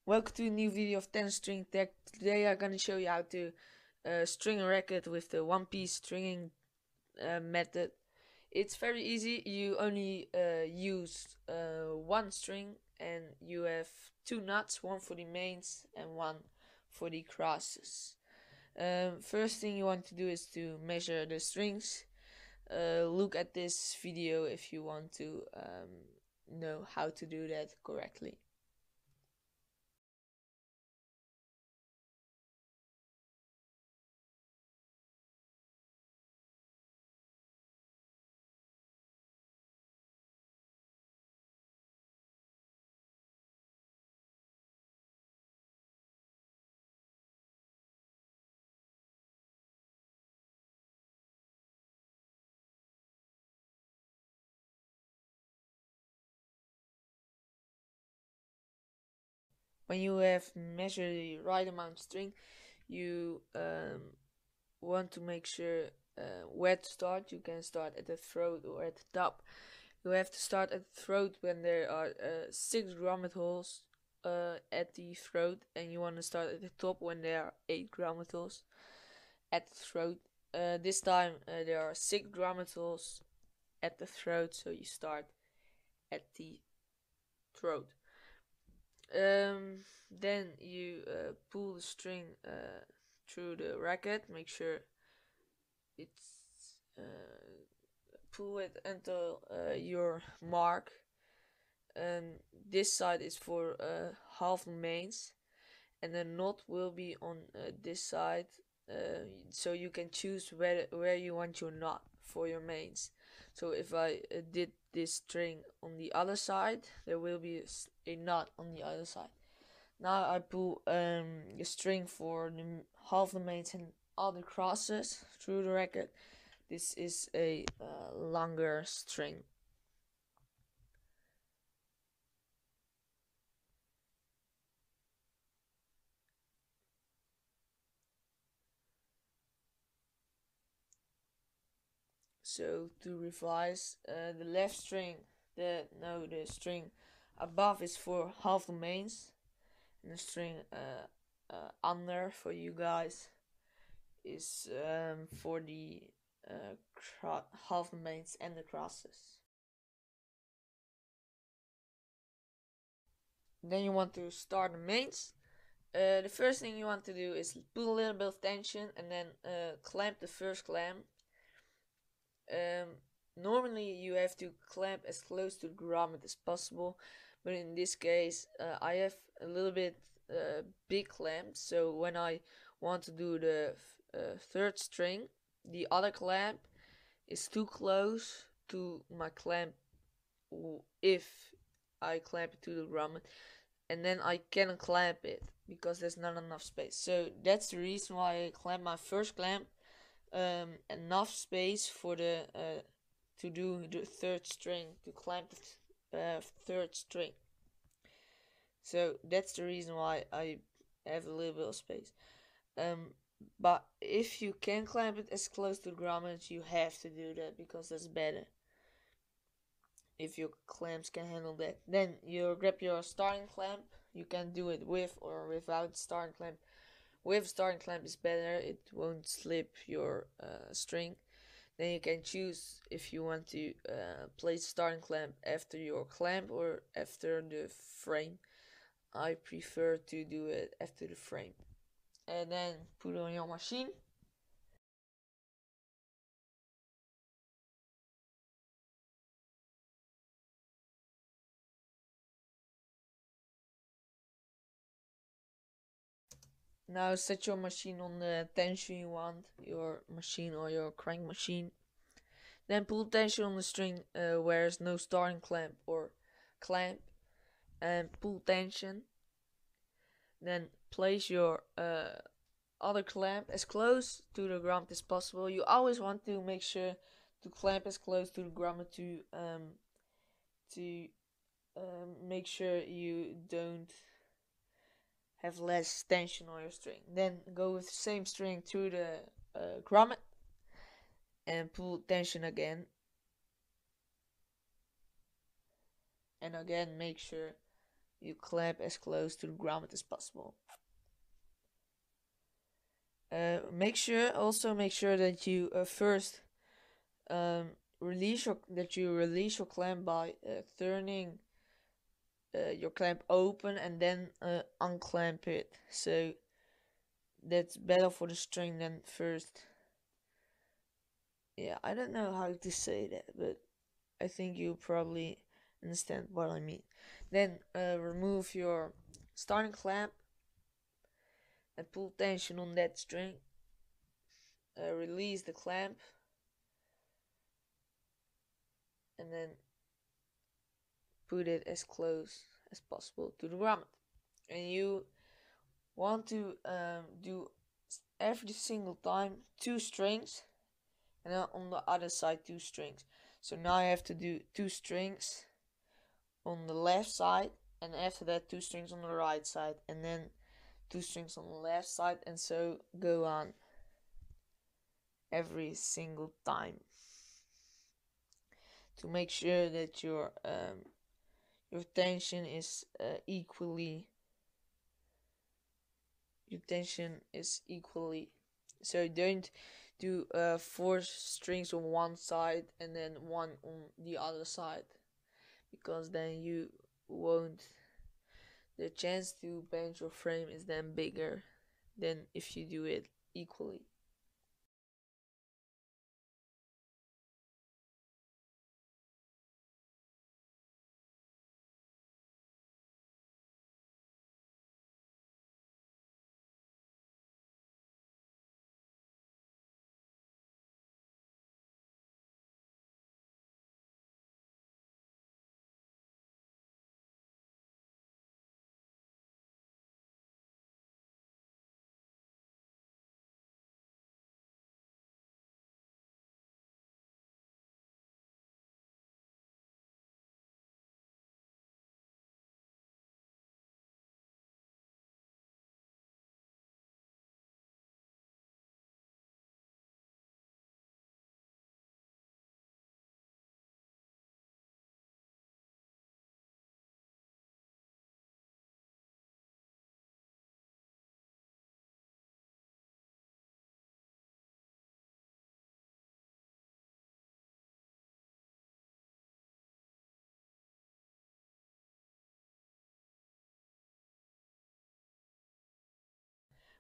Welcome to a new video of TennisStringingTech. Today I'm going to show you how to string a racket with the one-piece stringing method. It's very easy. You only use one string and you have two knots, one for the mains and one for the crosses. First thing you want to do is to measure the strings. Look at this video if you want to know how to do that correctly. When you have measured the right amount of string, you want to make sure where to start. You can start at the throat or at the top. You have to start at the throat when there are 6 grommet holes at the throat, and you want to start at the top when there are 8 grommet holes at the throat. This time there are 6 grommet holes at the throat, so you start at the throat. Then you pull the string through the racket. Make sure it's pull it until your mark. This side is for half the mains, and the knot will be on this side. So you can choose where you want your knot for your mains. So if I did this string on the other side, there will be a knot on the other side. Now I pull the string for the half the mains and all the crosses through the racket. This is a longer string. So to revise, the left string, the string above is for half the mains, and the string under for you guys is for the half the mains and the crosses. Then you want to start the mains. The first thing you want to do is put a little bit of tension and then clamp the first clamp. Normally you have to clamp as close to the grommet as possible, but in this case I have a little bit big clamp, so when I want to do the third string, the other clamp is too close to my clamp if I clamp it to the grommet, and then I cannot clamp it because there's not enough space. So that's the reason why I clamp my first clamp enough space for the to do the third string, to clamp the third string. So that's the reason why I have a little bit of space. But if you can clamp it as close to the grommet, you have to do that because that's better. If your clamps can handle that, then you grab your starting clamp. You can do it with or without starting clamp. With starting clamp is better, it won't slip your string. Then you can choose if you want to place starting clamp after your clamp or after the frame. I prefer to do it after the frame. And then put it on your machine. Now set your machine on the tension you want, your machine or your crank machine. Then pull tension on the string where there's no starting clamp or clamp, and pull tension. Then place your other clamp as close to the grommet as possible. You always want to make sure to clamp as close to the grommet to make sure you don't have less tension on your string. Then go with the same string through the grommet and pull tension again. And again, make sure you clamp as close to the ground as possible. Make sure that you first release your clamp by turning your clamp open and then unclamp it. So that's better for the string than first. Yeah, I don't know how to say that, but I think you probably understand what I mean. Then remove your starting clamp and pull tension on that string. Release the clamp and then put it as close as possible to the grommet. And you want to do every single time 2 strings, and then on the other side 2 strings. So now I have to do 2 strings on the left side, and after that 2 strings on the right side, and then 2 strings on the left side, and so go on every single time to make sure that your tension is equally so don't do 4 strings on one side and then 1 on the other side, because then you won't the chance to bend your frame is then bigger than if you do it equally.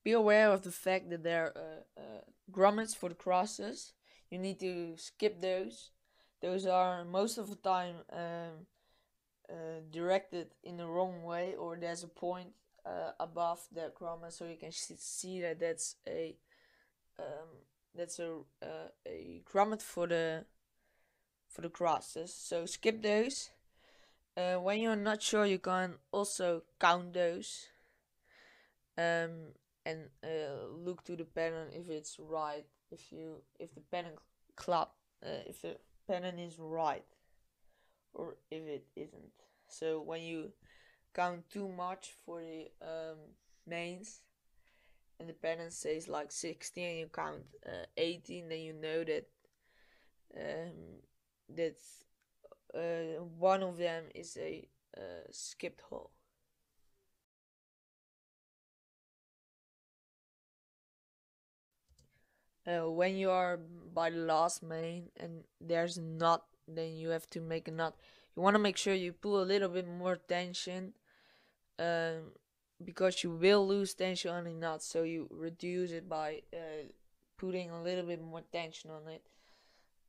Be aware of the fact that there are grommets for the crosses. You need to skip those. Those are most of the time directed in the wrong way, or there's a point above the grommet, so you can see that that's a grommet for the crosses. So skip those. When you're not sure, you can also count those. And look to the pattern if it's right, if the pattern if the pattern is right or if it isn't. So when you count too much for the mains and the pattern says like 16 and you count 18, then you know that that's one of them is a skipped hole. When you are by the last main and there's a knot, then you have to make a knot. You want to make sure you pull a little bit more tension, um, because you will lose tension on the knot, so you reduce it by putting a little bit more tension on it.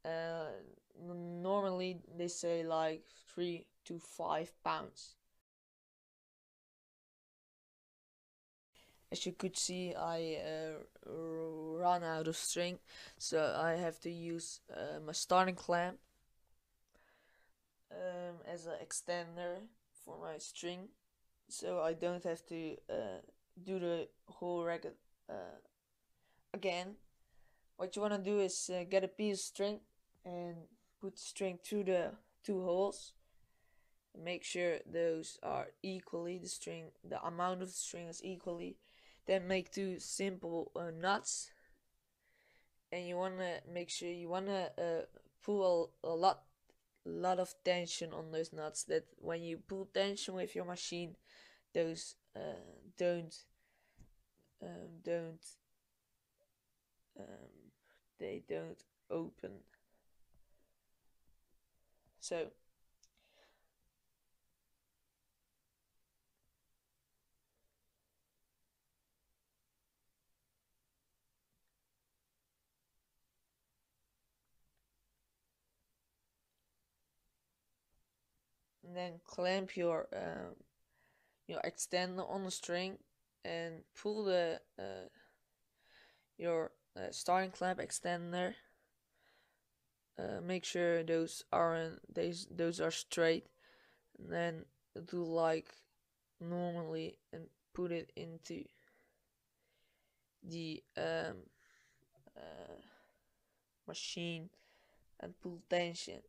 Uh, Normally they say like 3 to 5 pounds. As you could see, I run out of string, so I have to use my starting clamp as an extender for my string, so I don't have to do the whole racket again. What you want to do is get a piece of string and put the string through the 2 holes. Make sure those are equally, the amount of the string is equally. Then make 2 simple knots, and you want to make sure you want to pull a lot a lot of tension on those nuts, that when you pull tension with your machine, those don't um, they don't open. So and then clamp your extender on the string and pull the your starting clamp extender. Make sure those are straight, and then do like normally and put it into the uh, machine and pull tension.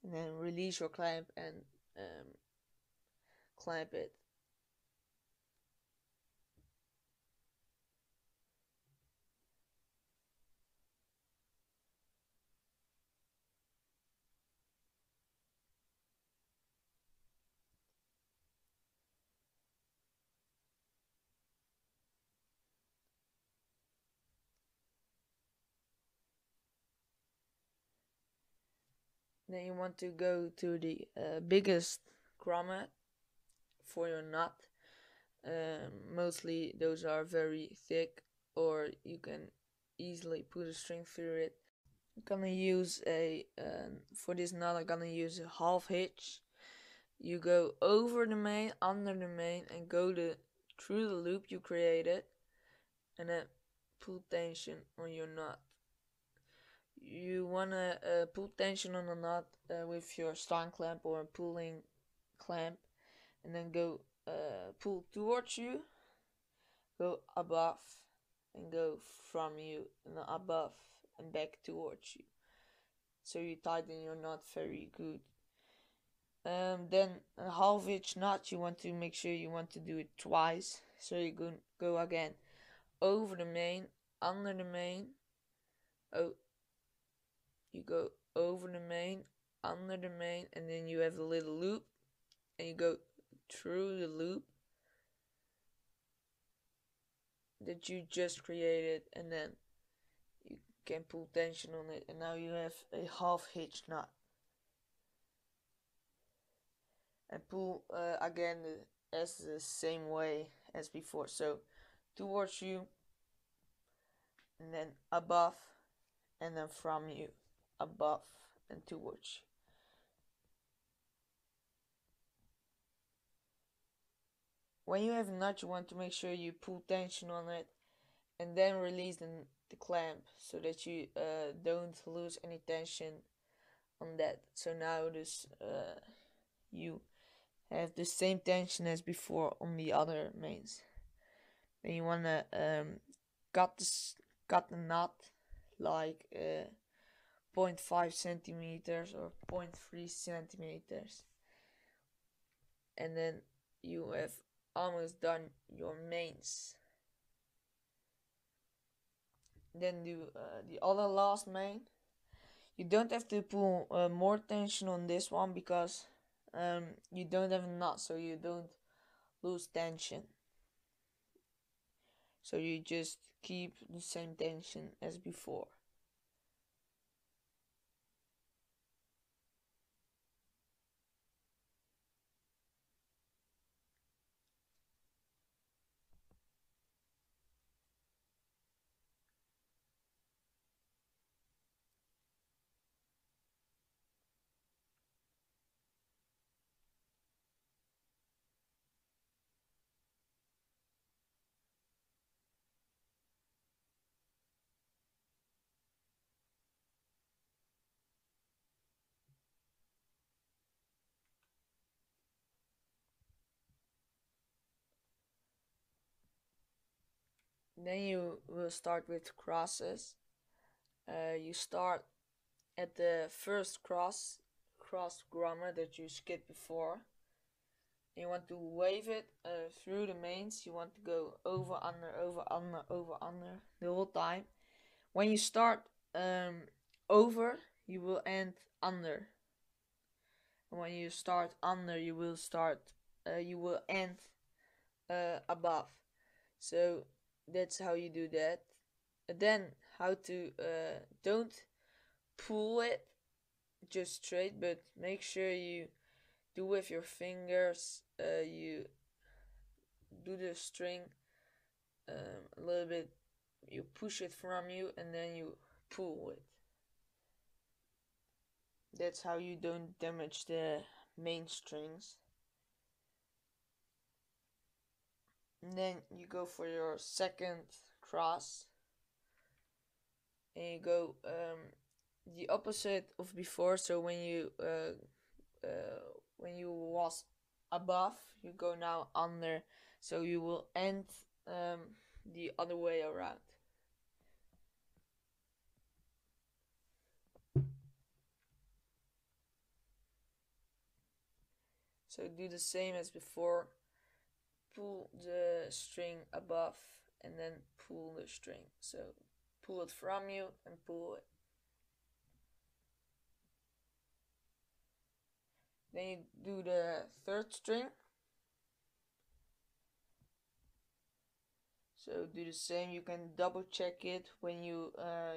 And then release your clamp and um, clamp it. Then you want to go to the biggest grommet for your nut. Mostly those are very thick, or you can easily put a string through it. I'm gonna use for this nut I'm gonna use a half hitch. You go over the main, under the main, and go through the loop you created, and then pull tension on your nut. You wanna pull tension on the nut with your starting clamp or pulling clamp, and then go pull towards you, go above, and go from you, and above and back towards you. So you tighten your knot very good. Then a half inch knot, you want to make sure you want to do it twice. So you go again over the main, under the main. Oh, you go over the main, under the main, and then you have a little loop, and you go through the loop that you just created, and then you can pull tension on it, and now you have a half hitch knot. And pull again as the same way as before. So towards you, and then above, and then from you, above and towards you. When you have a nut, you want to make sure you pull tension on it and then release the clamp so that you don't lose any tension on that. So now you have the same tension as before on the other mains. Then you wanna cut the knot like 0.5 centimeters or 0.3 centimeters, and then you have almost done your mains. Then do the other last main. You don't have to pull more tension on this one because you don't have a knot, so you don't lose tension. So you just keep the same tension as before. Then you will start with crosses. You start at the first cross grommet that you skipped before. You want to wave it through the mains. You want to go over, under, over, under, over, under the whole time. When you start over, you will end under. And when you start under, you will end above. So that's how you do that. And then how to don't pull it just straight, but make sure you do with your fingers. You do the string a little bit. You push it from you and then you pull it. That's how you don't damage the main strings. And then you go for your second cross. And you go the opposite of before. So when you was above, you go now under. So you will end the other way around. So do the same as before. Pull the string above and then pull the string. So pull it from you and pull it. Then you do the third string. So do the same. You can double check it when you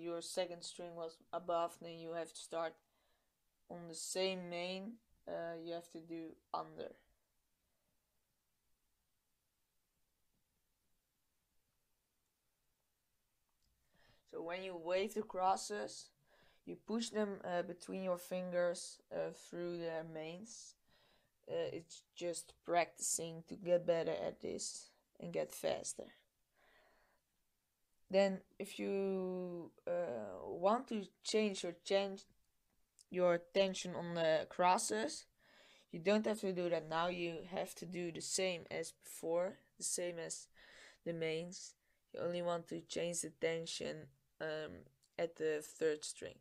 your second string was above. Then you have to start on the same main. You have to do under. So when you wave the crosses, you push them between your fingers through the mains. It's just practicing to get better at this and get faster. Then if you want to change your tension on the crosses, you don't have to do that now. You have to do the same as before, the same as the mains. You only want to change the tension at the third string.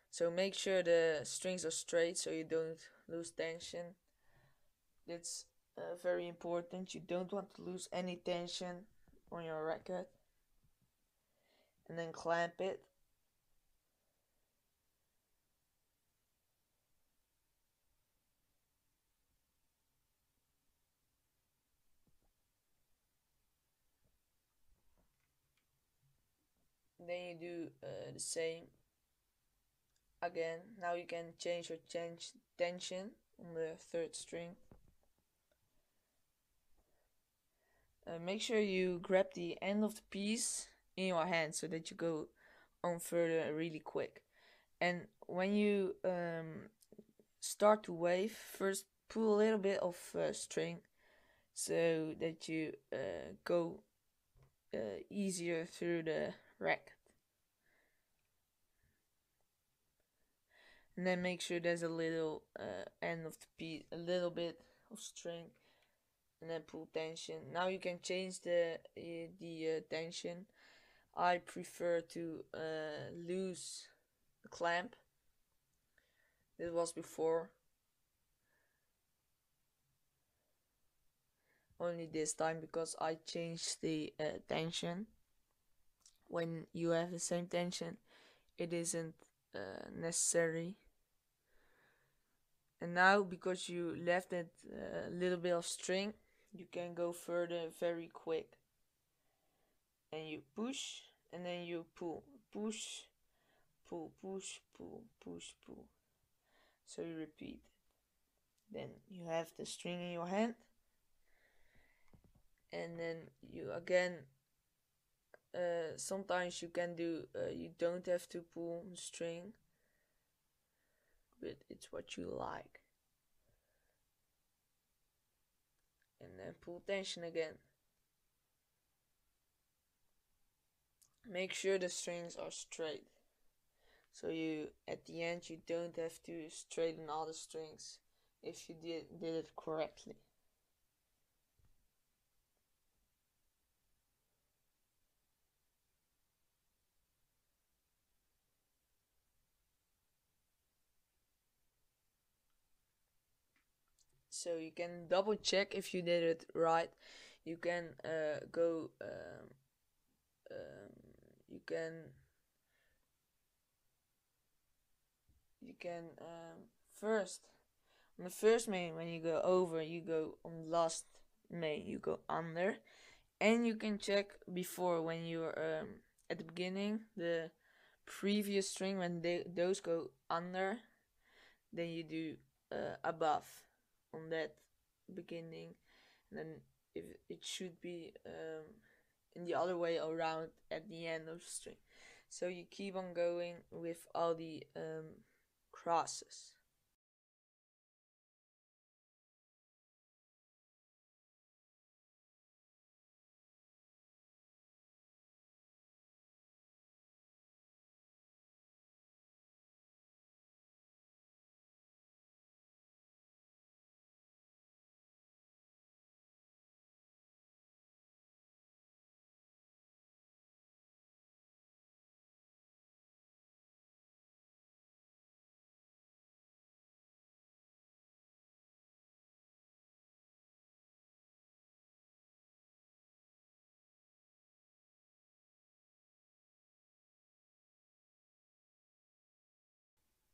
So make sure the strings are straight so you don't lose tension. That's very important. You don't want to lose any tension on your racket. And then clamp it. Then you do the same again. Now you can change your tension on the third string. Make sure you grab the end of the piece in your hand so that you go on further really quick. And when you start to wave, first pull a little bit of string so that you go easier through the racket. And then make sure there's a little end of the piece, a little bit of string, and then pull tension. Now you can change the tension. I prefer to lose the clamp. This was before. Only this time because I changed the tension. When you have the same tension, it isn't necessary. And now, because you left it a little bit of string, you can go further very quick. And you push, and then you pull. Push, pull, push, pull, push, pull. So you repeat. Then you have the string in your hand. And then you again, sometimes you can do, you don't have to pull the string. But it's what you like. And then pull tension again. Make sure the strings are straight. So you, at the end, you don't have to straighten all the strings if you did it correctly. so you can double check if you did it right. You can go um, you can first on the first main, when you go over, you go on the last main, you go under. And you can check before, when you're at the beginning, the previous string, when those go under, then you do above on that beginning, and then if it should be in the other way around at the end of the string. So you keep on going with all the crosses.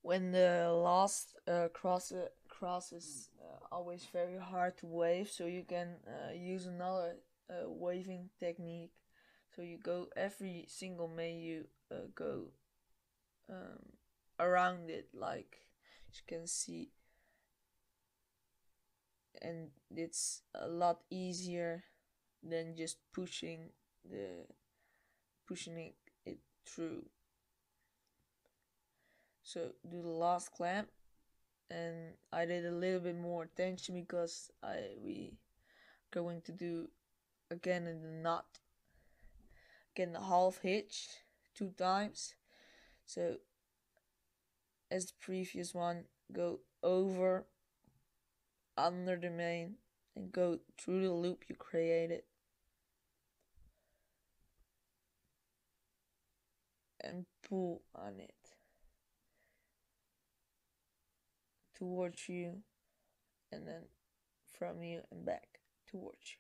When the last cross is always very hard to wave, so you can use another waving technique. So you go every single main, you go um, around it, like you can see, and it's a lot easier than just pushing it through. So do the last clamp, and I did a little bit more tension because we going to do again in the knot, again the half hitch 2 times. So as the previous one, go over, under the main, and go through the loop you created, and pull on it towards you, and then from you and back towards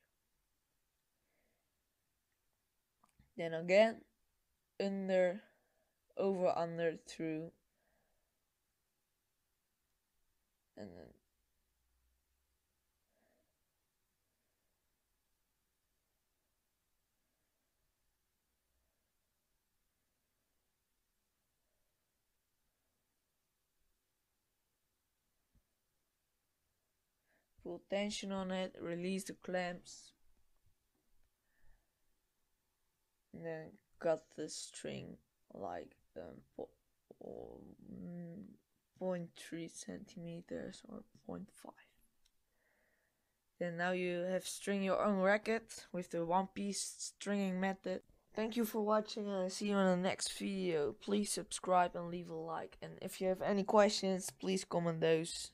you. Then again, under, over, under, through, and then pull tension on it, release the clamps, and then cut the string like 0.3 centimeters or 0.5. Then now you have string your own racket with the one-piece stringing method. Thank you for watching, and I'll see you in the next video. Please subscribe and leave a like, and if you have any questions, please comment those